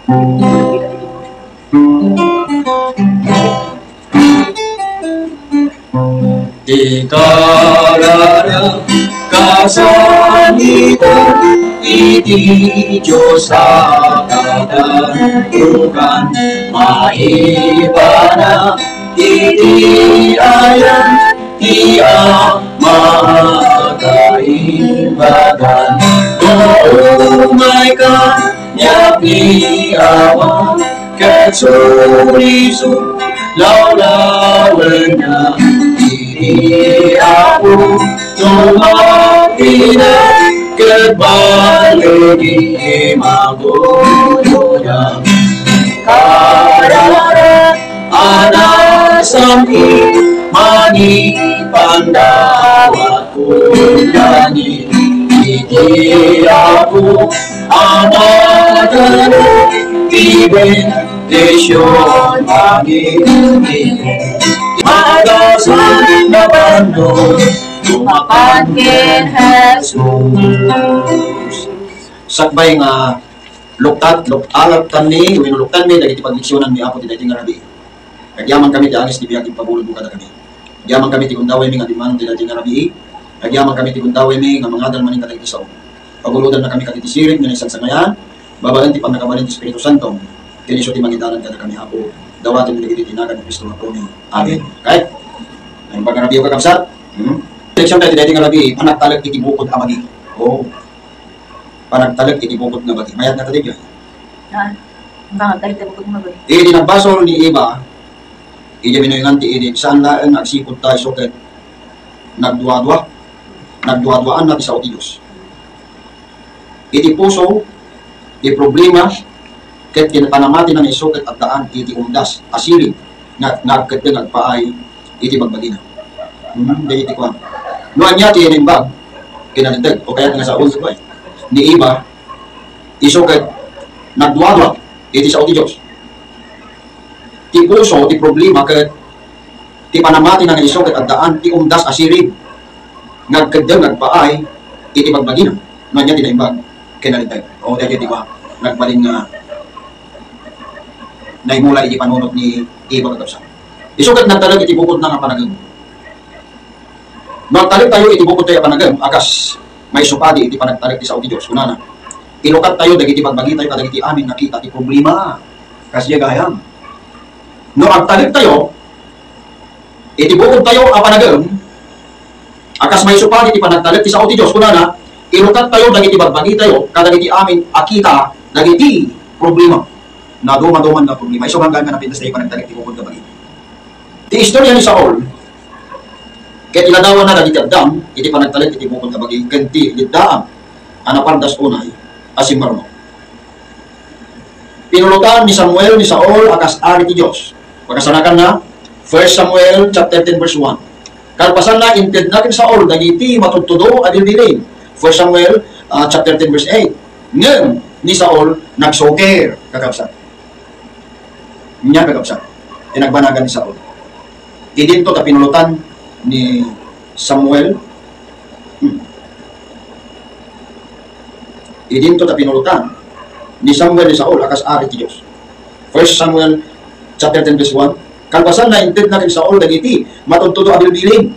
Di kalana kasangitan iti Diyos akatantukan maibana iti ayan iya makaibagan umay ka niya piawa katsurisu laulawan niya iti ako tumapina kebalegi maguduya karara anasami mani pandawa kundani iti aku amatanu iben desyon magiging magasan na bando tumakan ken Jesus. Sakbay nga luktalat tani wenno luktan mi dagiti pagleksyonan mi apo ti daytoy nga rabi. Nagyaman kami ti angis ti biag pabulod mo kada kami. Nagyaman kami ti gundaway mi nga dimang ti daytoy nga rabi. Nagyaman kami ti gundaway mi nga mangadal maning kadagiti sao. Pabuludan na kami kaditi siring nga isang sangayan. Babaen ti pannakabalin ti Espiritu Santo. Kini ti mangidalan kada kami apo. Dawaton mi dagiti tinagan ni Kristo nga poni. Amen. Kay ang pagarabi ka kapsat. Leksyon tayo dito nga labi, panagtalag iti bukod nga bagi. Oo. Panagtalag iti bukod nga bagi. Mayat na tadig yun. Panagtalag iti bukod nga bagi. Idi nagbasol ni Eva, idi minuyungan ti Eden, saan laan nagsipod tayo soket, nagduwa-duwaan natin sa Diyos. Iti puso, iti problema, ket kinapanamati na ni soket at daan, iti umdas, asiri, nagkateng agpaay, iti magbagina. Dahil iti kwan. Noan niya ti bag kinalidag o kaya nga sa ulo ko ni Eva isukat nagduwa iti sa Diyos. Ti puso ti problema ket ti panamati na nga isukat at daan ti umdas asirib nagkadeng nagpaay iti magbagina. Noan niya ti bag kinalidag o dahil iti kwan nagbalin nga naimula iti panunot ni Eva kagabsa. Isukat nagtalag iti bukod na nga panagam. Nagtalig tayo iti bukod tayo panagam, akas may supadi iti panagtalig ti sa Diyos. Kunana, ilukat tayo, dagiti pagbagi tayo, kadagiti amin nakita ti problema. Kasi gayam. No agtalig tayo, iti bukod tayo panagam, akas may supadi iti panagtalig ti sa Diyos. Kunana, ilukat tayo, dagiti pagbagi tayo, kadagiti amin akita, dagiti problema. Na duman-duman na problema. Iso hanggang nga napintas tayo panagtalig ti bukod kabagi. Ti istorya ni Saul, kaya tinadawan na dagiti Adam, iti panagtalit iti bukod kabagi, ganti, lidaan, anapardas unay, asimbarno. Pinulutan ni Samuel ni Saul akas ari ti Diyos. Pagkasanakan na, 1 Samuel chapter 10 verse 1. Kalpasan na, inted natin Saul, dagiti matutudo adilbilin. 1 Samuel chapter 10 verse 8. Ngayon, ni Saul, nagsoker, kakabsat. Niya kakabsat. Tinagbanagan ni Saul. Idinto ta pinulutan ni Samuel idinto ta pinulutan ni Samuel ni Saul akas ari ti Diyos. 1 Samuel chapter 10 verse 1. Kalpasan na inted na kay Saul dagiti matuntuto abilbilin.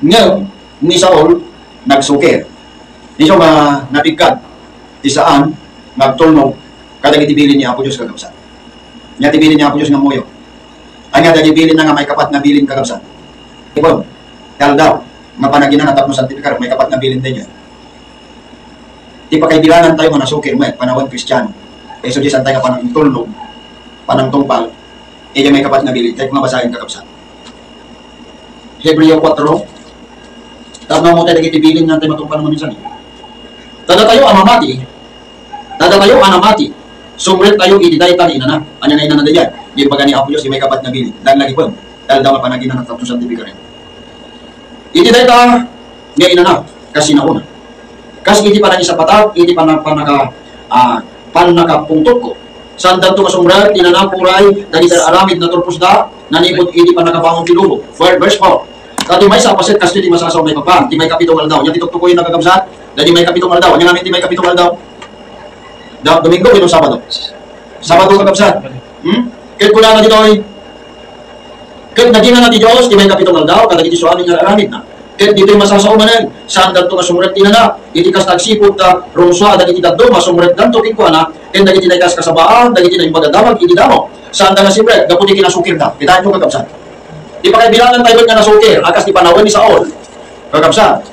Ngayon ni Saul nagsuker. Di siya napigkat di saan magtulnog kadagiti bilin ni Apo Diyos kagabsan. Nya ti bilin ni Apo Diyos nga moyo. Ay nga dagiti bilin na nga may kapat na bilin kagabsan. Ibon, kal daw, mapanaginan na tapos santifikar, may kapat na bilin tayo. Di pa kay bilangan tayo manasukir mo, panawan Kristiyano. Kaya so diyan tayo panang tulnog, panang tungpal, iya may kapat na bilin, tayo kung mabasahin kakabsan. Hebreo 4, tama mo tayo nagitibilin nga tayo matungpal naman minsan. Tada tayo anamati, sumret tayo itidaytan inana, anya na inana dayan, yung baga ni Apo Diyos, yung may kapat na bilin, dahil lagi po. Dahil daw mapanaginan ng tapos santifikar rin. Iti tayo nga inana, kasi nauna. Kasi iti pa na isa patag, iti pa panakapungtot ko. Saan dato masumral, tinanapuray, dagiti aramid na turpusda, nanipot iti pa nakabangon tilubo. Verse 4. Kati may sa pasit, kasi iti masasaw may papan, ti may kapitong aldaw. Yan tituktuko yung nagagabsat, dadi may kapitong aldaw. Yan namin ti may kapitong aldaw. Domingo, itong Sabado. Sabado kakabsat. Kaya kuna na dito ay kaya naging na ti Diyos, di may kapitong daw, kada iti suamin nga aramid na. Kaya dito'y masasaumanan, saan ganito nga sumuret na, iti kas nagsipot na rumswa, dagiti daddo, masumuret ganito kikuha na, kaya dagiti na ikas kasabaan, dagiti na yung magadamag, iti damo. Saan da nga sipret, gaputi kinasukir na, kita ito kakabsat. Di pa kayo bilangan tayo nga nasukir, akas di panawan ni Saul, kakabsat.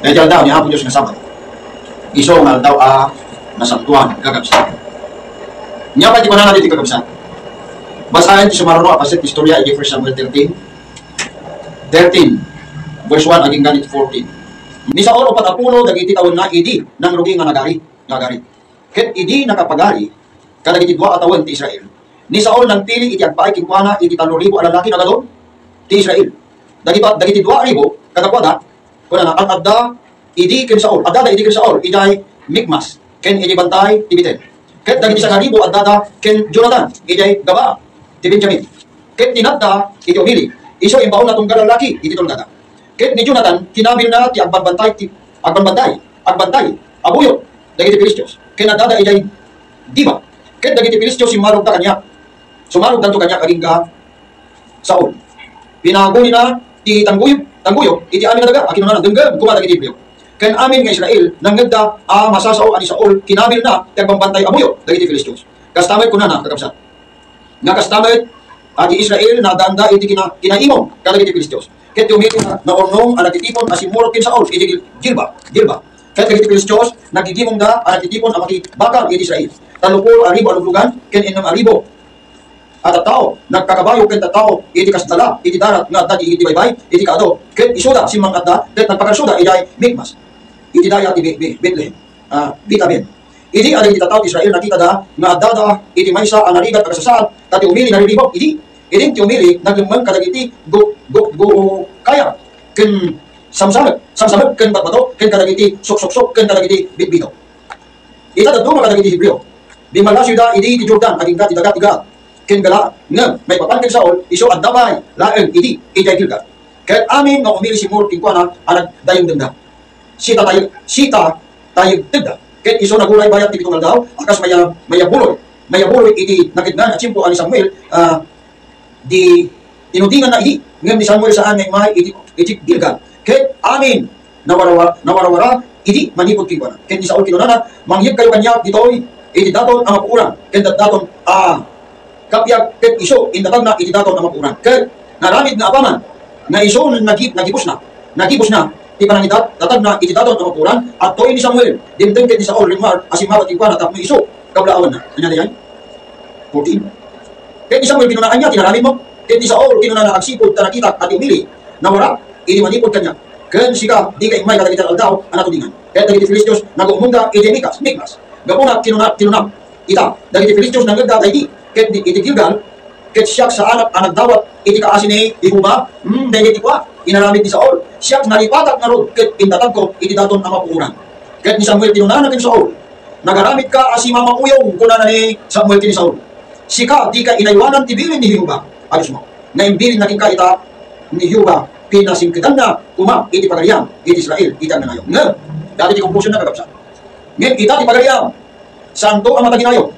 Kaya daw, ni Apo Diyos nga sabat. Iso nga daw nasantuan, kakabsat. Nya pa di pa na natin kakabsat. Basahin ti sumaruno apasit istorya iti 1 Samuel 13, verse 1 aging ganit 14. Ni Saul upat apulo dagiti taon na idi nang rugi nga nagari. Ket idi nakapagari kadagiti dua atawan ti Israel. Ni Saul nang pili iti agpaay kinkwana iti 3,000 a lalaki na gadon ti Israel. Dagiti 2,000 kadakwada kuna na adda idi ken Saul. Adda idi ken Saul iday Mikmas ken idi bantay ti Betel. Ket dagiti 1,000 adda ken Jonathan iday Gaba ti Benjamin. Ket tinadda iti umili. Iso imbaon na tong lalaki iti tolgada. Ket ni Jonathan kinabil na ti agbantay abuyo dagiti Filistios. Ken adda iday Diba. Ket dagiti Filistios simarog ta kanya. Sumarog tanto kanya kaging Saul. Pinaguli na ti tangguyo iti amin na daga akin na denggem kuma dagiti Hebreo. Ken amin nga Israel nanggeda masasao ani Saul kinabil na ti agbantay abuyo dagiti Filistios. Kastamay kuna na kakabsat. Nga kastamay ati Israel na danda iti kinaimong kadagiti Filistios. Ket umiti na naornong anak itipon asimurot kin Saul iti Gilba. Ket dagiti Filistios nagigimong da anak itipon amaki bakal iti Israel. 30,000 aluglugan ken 6,000 at tao nagkakabayo ken tao iti kasdala iti darat nga adda iti baybay iti kaado ket isuda simang adda ket nagpakasuda iday Mikmas iti daya iti Bethlehem Bitaben. Idi ada iti tataw Israel nakita da nga adda da iti maysa anarigat agasasaad tati umili nariribok idi ti umili naglumang kadagiti kaya ken samsamet ken batbato ken kadagiti sok ken kadagiti bitbito. Ita dadto kadagiti Hebreo. Di malasyo da idi ti Jordan aging ti dagat ken gala nga may papan ken Saul iso adda bay laeng idi Gilgal. Ket amin nga umili si Mur kinkwana anak dayong denda. Sita tayo denda. Ket iso nagulay bayat ti pitong aldaw akas mayabuloy iti nagidnan at simpo ani Samuel di tinudingan na idi ngem ni Samuel saan nga may iti Gilgal. Ket amin nawarawara idi manipod kinkwana. Ket ni Saul kinunana mangyeg kayo kanya ditoy iti daton ang mapuuran ken daton kapyag ket iso indatag na iti daton ang mapuuran. Ket naramid na apaman na iso nagibus na ti panangidat datag na iti daton ang mapuuran at toy ni Samuel dimteng ket ni Saul rimar asimawat kinkwana tapno iso kablaawan na anya yan 14. Ket ni Samuel kinunaan niya tinaramid mo ket ni Saul kinunana agsipod ta nakita at umili nawara iti manipod kanya ken sika di kay may kadagiti aldaw ana tudingan. Ket dagiti Filistios nagumungda iti Mikmas gapuna kinunap ita dagiti Filistios nanggeda iti ket iti Gilgal ket siyak sa anak dawat iti kaasin ni Ihuba dagiti kwa inaramid ni Saul siyak nalipatak na rod ket indatag ko iti daton ang mapuuran. Ket ni Samuel kinunana ken Saul nagaramid ka asima mauyong kunana ni Samuel ken Saul sika di ka inaywanan ti bilin ni Ihuba ayos mo na imbilin nakin ka ita ni Ihuba pinasingkitan na kuma iti pagaliam iti Israel iti ang nangayo nga dati ti conclusion na kagapsa ngem ita ti pagaliam santo ang mataginayo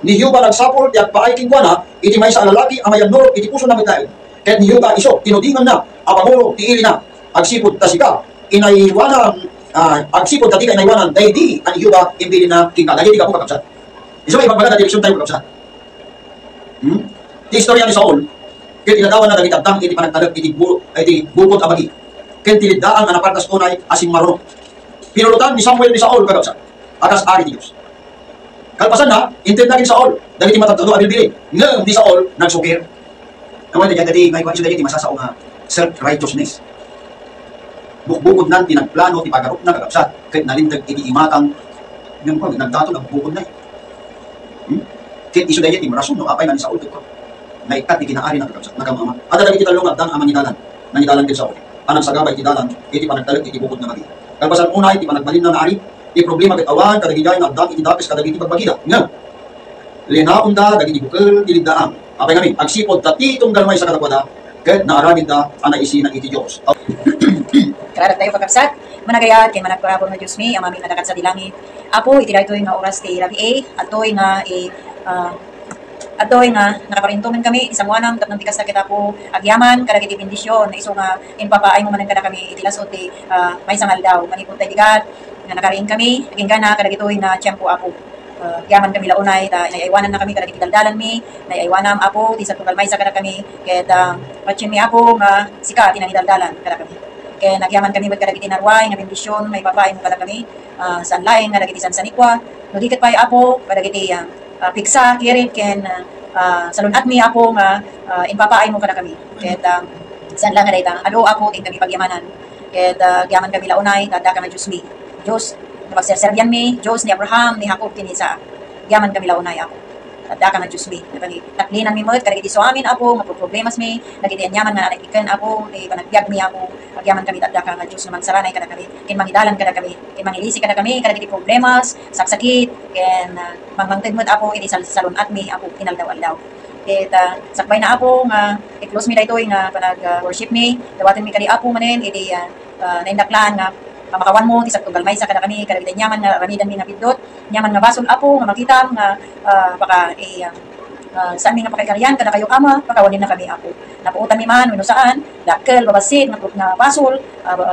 ni Ihuba nagsapol ti agpaay kinkwana iti maysa a lalaki amayan nurot iti puso na mitay ket ni Ihuba iso tinudingan na apangulo ti ili na agsipod ta sika inaywanan agsipod ta di ka inaywanan daydi ang Ihuba imbili na kingka dagiti ka po kakapsat. Iso may pagbaga na direksyon tayo kakapsat. Ti istorya ni Saul ket inadawan na dagiti adtang iti panagtalag iti bukod abagi ket tilidaan ang napartas unay asin maruno. Pinulutan ni Samuel ni Saul kakapsat akas ari ti Dios. Kalpasan na inted na kin Saul dagiti matagtado abilbili ngem ni Saul nagsukir. Naman na dyan may kwensyo dyan masasao nga self-righteousness. Bukbukod nan tinagplano ti pagarup na kagapsat kahit nalintag iti imatang ng pag nagdato nagbukod na kahit iso dyan imarason no apay na ni Saul ito na ikat iti kinaari na kagapsat nagamama at dagiti talong at ang amanidalan nangidalan kin Saul anang sagabay iti dalan iti panagtalag iti bukod na magi kalpasan unay iti panagbalin na naari iti problema ket awan kadagiti na adang iti dapes kadagiti pagbagida nga linaon da dagiti bukel tilidaan apay ngamin agsipod tati tunggal may sa kadakwada ket naaramid da ana isina iti Dios. Karat tayo pagkapsat managayat ken managparabon nga Dios mi amami nadakat sa dilangit Apo iti daytoy nga oras ti labi atoy nga atoy nga nakaparintuman kami isang wanang tapno tikas na kita po agyaman kadagiti bendisyon na iso nga inpapaay mo manan kada kami iti lasot ti may sangal daw manipod tay bigat nga nakariin kami naging gana kadagitoy na tiyempo apo. Yaman kami launay ta naiaywanan na kami kadagiti daldalan mi naiaywanam apo ti sa tunggal maysa kada kami ket patsin mi apo nga sika tinang daldalan kada kami kaya nagyaman kami kadagiti narway nga bendisyon may papaay mo kada kami saan laeng nga dagiti sansanikwa no diket pay apo kadagiti piksa kirit ken salunat mi apo nga inpapaay mo kada kami ket saan lang nga dayta ado apo ting kami pagyamanan ket gyaman kami launay tada kami Dios mi Dios magserserbian mi Dios ni Abraham ni Jacob kini sa gyaman kami launay ako tada kami Dios mi taklinan mi met kadagiti so amin apo nga problemas mi dagiti anyaman nga nakiken apo ni panagbiag mi ako agyaman kami tada ka nga Dios nga magsaranay kada kami ken mangidalan kada kami ken mangilisi kada kami kadagiti problemas saksakit ken mangmangted met apo iti salunat mi apo kinaldaw-aldaw ket sakbay na apo nga i-close mi daytoy nga panag worship mi dawaten mi kadi apo manen iti naindaklan nga makawan mo ti sa tunggal maysa kada kami kadagiti nyaman nga ramidan mi nga pindot nyaman nga basol apo nga makita nga baka saan mi nga pakaikaryan kada kayo ama pakawanin na kami apo napuutan mi man wenno saan dakkel babasit nga basol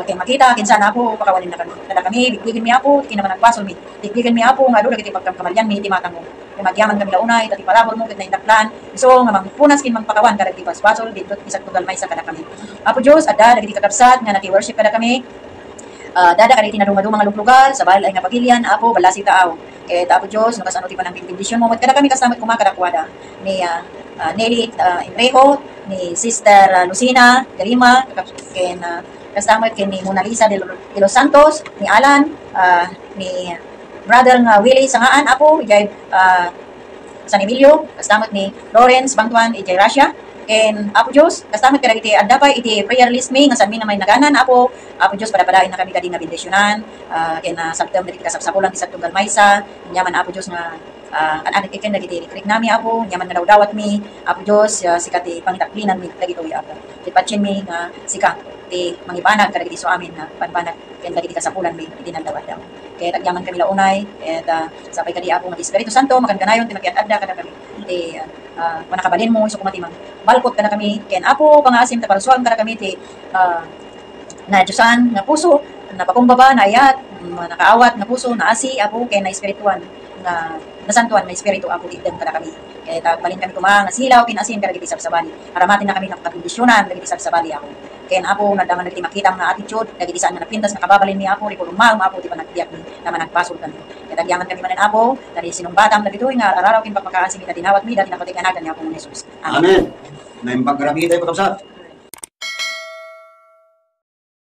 kay makita kinsa na apo pakawanin na kami kada kami bigligin mi apo ti naman nagbasol mi bigligin mi apo nga do dagiti pagkamkamalyan mi ti matang mo magyaman kami launay tati palabon mo ket naindaklan iso nga mangpunas kin mangpakawan kada ti basol didto isag tunggal maysa kada kami apo Dios adda dagiti kakabsat nga naki-worship kada kami dada kadagiti naduma-duma nga lugar sa balay nga pagilian apo balasi taaw ket apo Dios no kasano ti panang bendisyon mo kada kami kasamat kumakadakwada ni Nelly Imrejo ni Sister Lucina Garima ken kasamat ken ni Mona Lisa de los Santos ni Alan ni brother nga Willie Sangaan apo ijay San Emilio kasamat ni Lawrence Bangtuan ijay Russia ken apo Dios kasamat kadagiti adda pa iti prayer list mi nga saan mi na may naganan apo Dios padapadain na kami kadi nga bendisyonan ken sabtem dagiti kasapsapulan ti sa tunggal maysa nyaman apo Dios nga anak iken dagiti krik nami apo nyaman nga dawdawat mi apo Dios sikat ti pangitaklinan mi dagitoy apo ti patsin mi nga sikat ti mangibanag kadagiti so amin nga panbanag ken dagiti kasapulan mi iti nandawat daw ket agyaman kami launay ket sapay kadi apo nga Espiritu Santo makanganayon ti makiat-adda kada kami ti manakabalin mo isok mati mang balkot kada kami ken apo pangasim ta parsuan kada kami ti na Diyosan nga puso na pakumbaba na ayat nakaawat nga puso na asi apo ken na espirituan nga nasantuan na espiritu apo ti kada kami ket balin kami kuma nga silaw ken asin kada giti sabsabali aramatin na kami ng kabendisyonan dagiti sabsabali ako ken apo nadaman dagiti makita nga attitude dagiti saan nga napintas nga kababalin mi apo ri kulumar apo ti panagbiag mi naman nagpasol kami ket agyaman kami manen apo dali sinumbatam dagitoy nga araraw ken pagpakaasi mi dinawat mi dati napatigan nagan ni apo ng Jesus amen na imbag grabe tayo patabsat